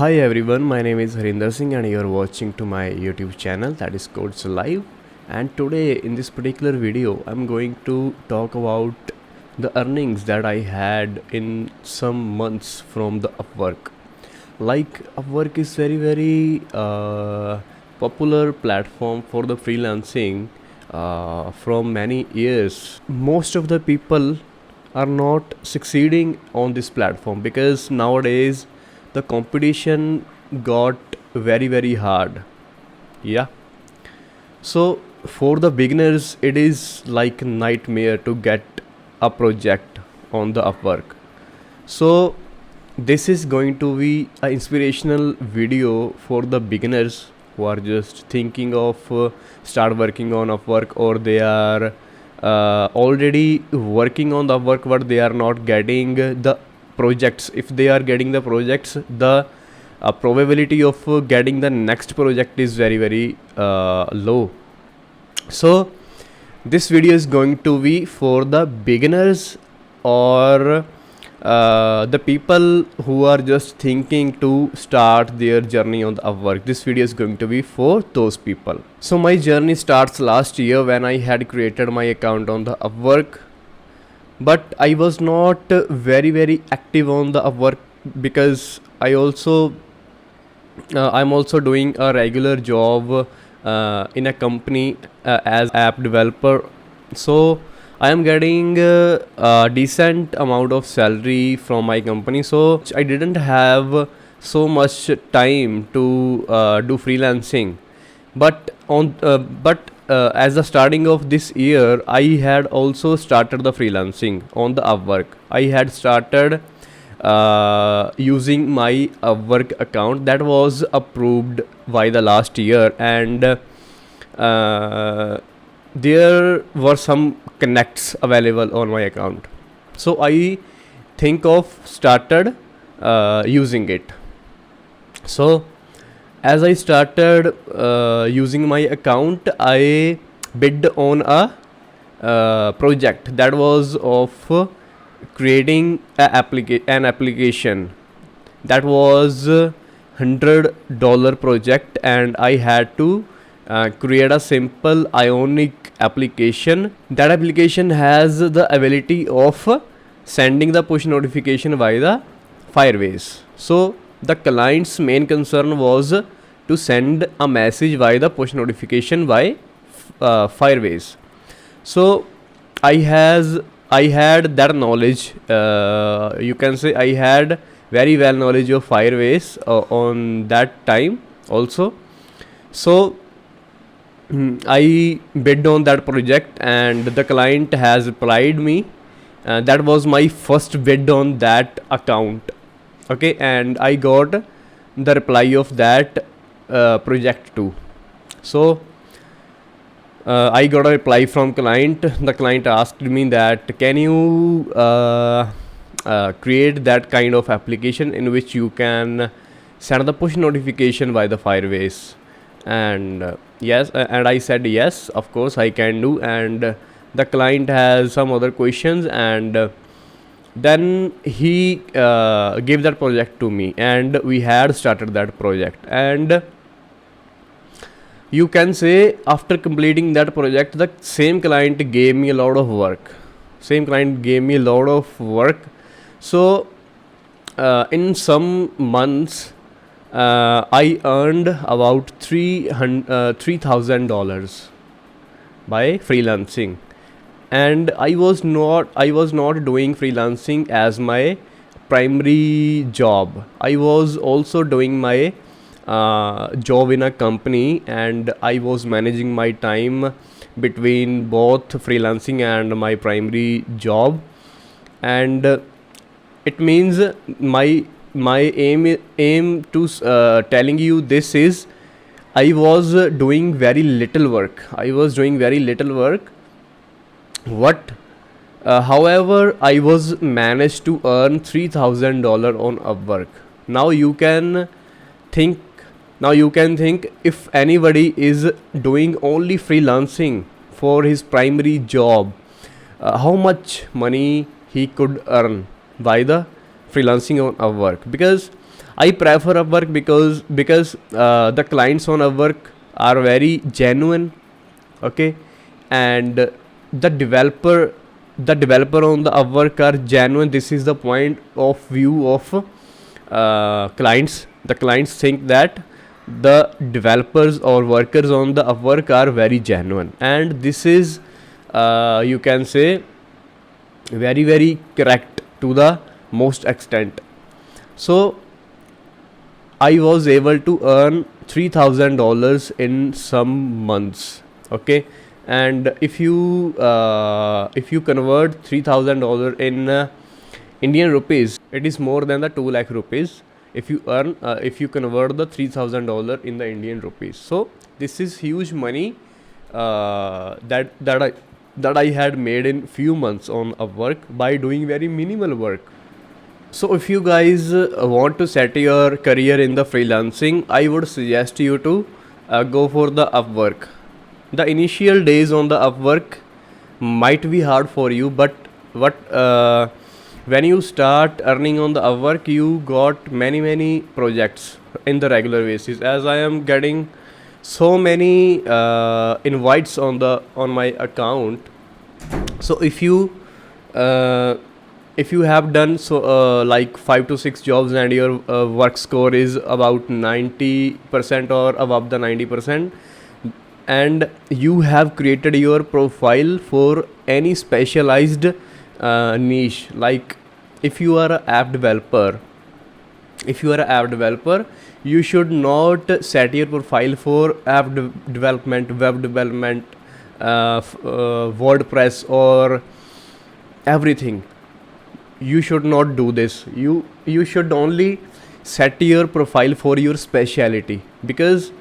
Hi everyone, my name is Harinder Singh and you are watching to my YouTube channel, that is Codes Live. And today in this particular video I'm going to talk about the earnings that I had in some months from the Upwork. Like Upwork is very popular platform for the freelancing from many years. Most of the people are not succeeding on this platform because nowadays the competition got very hard. Yeah, so for the beginners it is like a nightmare to get a project on the Upwork. So this is going to be an inspirational video for the beginners who are just thinking of start working on Upwork, or they are already working on the Upwork but they are not getting the projects. If they are getting the projects, the probability of getting the next project is very low. So this video is going to be for the beginners or the people who are just thinking to start their journey on the Upwork. This video is going to be for those people. So my journey starts last year when I had created my account on the Upwork, but I was not very active on the Upwork because I'm also doing a regular job in a company as app developer. So I am getting a decent amount of salary from my company, so I didn't have so much time to do freelancing. But as the starting of this year, I had also started the freelancing on the Upwork. I had started using my Upwork account that was approved by the last year, and there were some connects available on my account. So I think of started using it. So as I started using my account, I bid on a project that was of creating an application that was $100 project, and I had to create a simple Ionic application. That application has the ability of sending the push notification via the Firebase. So the client's main concern was to send a message via the push notification by Firebase. So I had that knowledge. You can say I had very well knowledge of Firebase on that time also. So I bid on that project and the client has replied me. That was my first bid on that account. Okay, and I got the reply of that project too. So I got a reply from client. The client asked me that can you create that kind of application in which you can send the push notification by the Firebase, and yes, and I said yes, of course I can do. And the client has some other questions, and then he gave that project to me, and we had started that project. And you can say after completing that project, the same client gave me a lot of work. So in some months I earned about $3,000 by freelancing. And I was not doing freelancing as my primary job. I was also doing my job in a company, and I was managing my time between both freelancing and my primary job. And it means my aim to telling you this is I was doing very little work. What however, I was managed to earn $3,000 on Upwork. Now you can think if anybody is doing only freelancing for his primary job, how much money he could earn by the freelancing on Upwork. Because I prefer Upwork because the clients on Upwork are very genuine, okay, and the developer on the Upwork are genuine. This is the point of view of clients. The clients think that the developers or workers on the Upwork are very genuine, and this is you can say very very correct to the most extent. So I was able to earn $3,000 in some months. Okay, and if you convert $3,000 in Indian rupees, it is more than the 2 lakh rupees. If you convert the $3,000 in the Indian rupees, so this is huge money that I had made in few months on Upwork by doing very minimal work. So if you guys want to set your career in the freelancing, I would suggest you to go for the Upwork. The initial days on the Upwork might be hard for you, but what when you start earning on the Upwork, you got many projects in the regular basis. As I am getting so many invites on my account, so if you have done so like 5 to 6 jobs and your work score is about 90% or above the 90%, and you have created your profile for any specialized niche, like if you are an app developer, you should not set your profile for development, web development, WordPress or everything. You should not do this. You should only set your profile for your specialty, because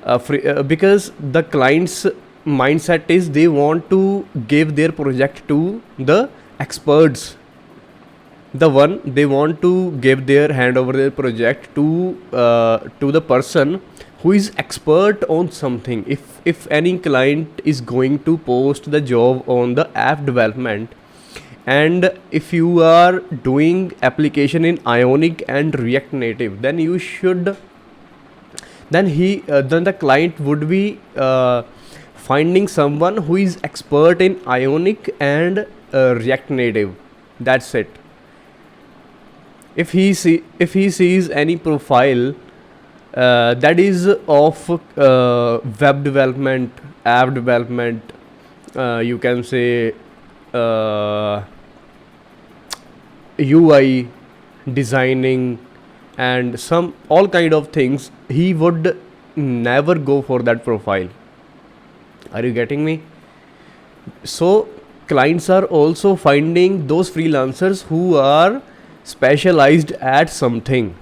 the client's mindset is they want to give their project to the experts. They want to give their hand over their project to the person who is expert on something. If any client is going to post the job on the app development, and if you are doing application in Ionic and React Native, then the client would be finding someone who is expert in Ionic and React Native. That's it. If he sees any profile that is of web development, app development, you can say UI designing and some all kind of things, he would never go for that profile. Are you getting me? So clients are also finding those freelancers who are specialized at something.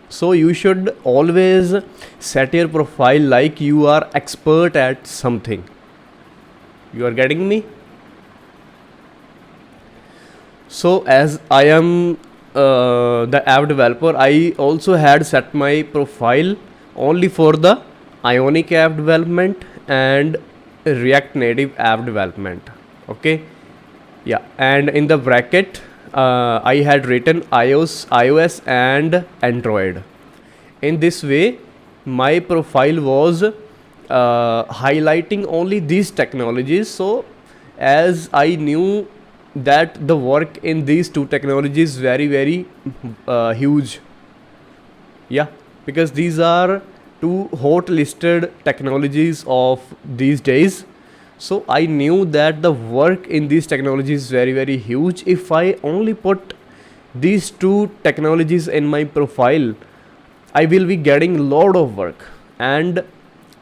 So you should always set your profile like you are expert at something. You are getting me? So as I am the app developer, I also had set my profile only for the Ionic app development and React Native app development. Okay, yeah, and in the bracket I had written iOS and Android. In this way, my profile was highlighting only these technologies. So as I knew that the work in these two technologies is very very huge, yeah, because these are two hot listed technologies of these days. So I knew that the work in these technologies is very very huge. If I only put these two technologies in my profile, I will be getting a lot of work. And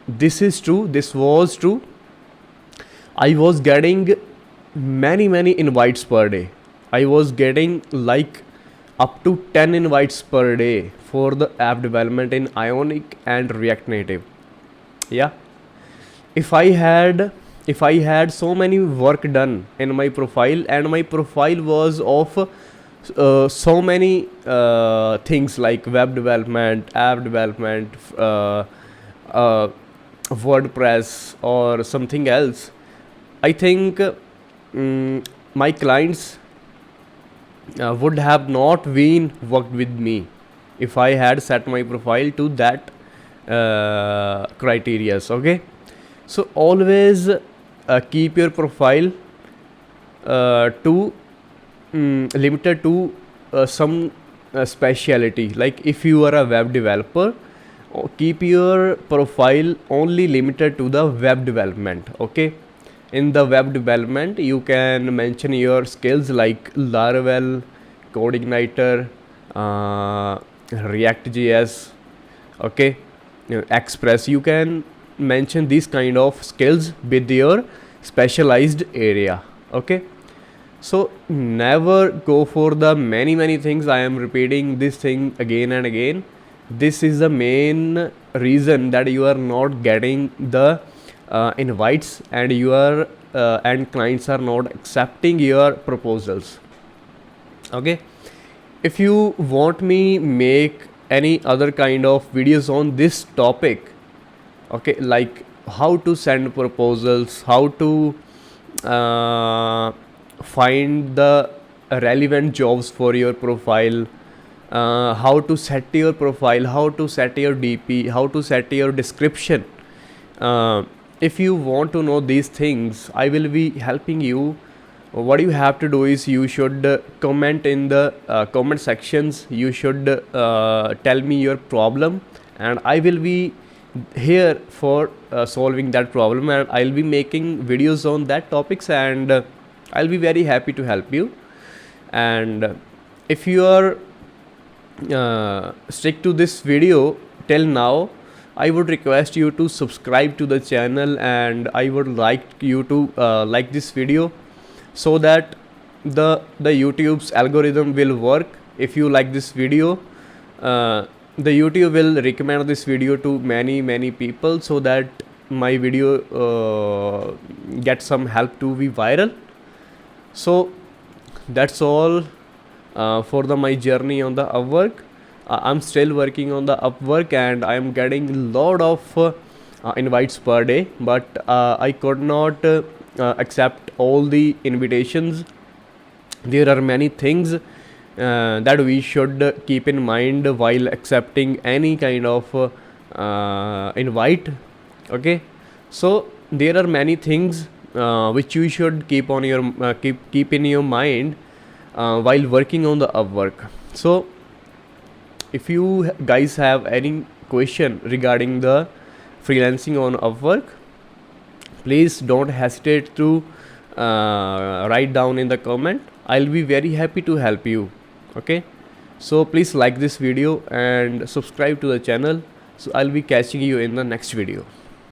this is true, this was true. I was getting many invites per day. I was getting like up to 10 invites per day for the app development in Ionic and React Native. Yeah, if I had so many work done in my profile, and my profile was of so many things like web development, app development, WordPress or something else, I think my clients would have not been worked with me. if I had set my profile to that criterias. Okay, so always keep your profile to limited to some speciality. Like if you are a web developer, keep your profile only limited to the web development. Okay, in the web development you can mention your skills like Laravel, CodeIgniter, React.js, okay, Express. You can mention these kind of skills with your specialized area. Okay, so never go for the many things. I am repeating this thing again and again. This is the main reason that you are not getting the invites, and your and clients are not accepting your proposals. Okay, if you want me make any other kind of videos on this topic, okay, like how to send proposals, how to find the relevant jobs for your profile, how to set your profile, how to set your DP, how to set your description, if you want to know these things, I will be helping you. What you have to do is you should comment in the comment sections. You should tell me your problem, and I will be here for solving that problem, and I'll be making videos on that topics, and I'll be very happy to help you. And if you are stick to this video till now, I would request you to subscribe to the channel, and I would like you to like this video, so that the YouTube's algorithm will work. If you like this video, the YouTube will recommend this video to many people, so that my video gets some help to be viral. So that's all for my journey on the Upwork. I'm still working on the Upwork, and I am getting a lot of invites per day, but I could not accept all the invitations. There are many things that we should keep in mind while accepting any kind of invite. Okay, so there are many things which you should keep on your keep in your mind while working on the Upwork. So if you guys have any question regarding the freelancing on Upwork, please don't hesitate to write down in the comment. I'll be very happy to help you. Okay, so please like this video and subscribe to the channel. So I'll be catching you in the next video.